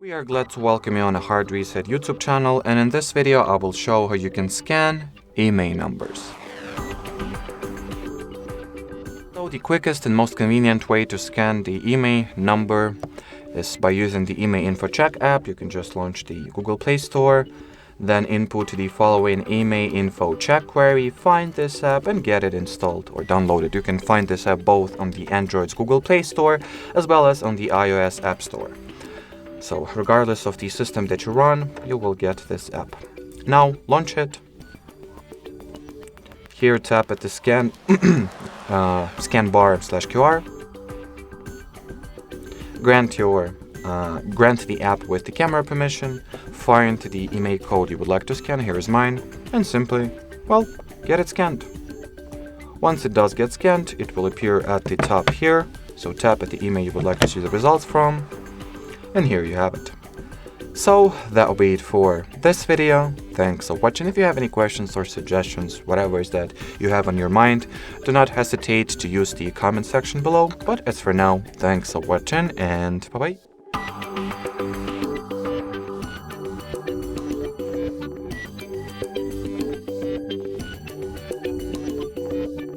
We are glad to welcome you on a Hard Reset YouTube channel, and in this video I will show how you can scan IMEI numbers. So the quickest and most convenient way to scan the IMEI number is by using the IMEI Info Check app. You can just launch the Google Play Store, then input the following IMEI Info Check query, find this app and get it installed or downloaded. You can find this app both on the Android's Google Play Store as well as on the iOS App Store. So regardless of the system that you run, you will get this app. Now launch it. Here tap at the scan bar/QR. Grant the app with the camera permission. Fire into the IMEI code you would like to scan. Here is mine, and simply, get it scanned. Once it does get scanned, it will appear at the top here. So tap at the IMEI you would like to see the results from. And here you have it. So that'll be it for this video. Thanks for watching. If you have any questions or suggestions, whatever is that you have on your mind, do not hesitate to use the comment section below. But as for now, thanks for watching and bye-bye.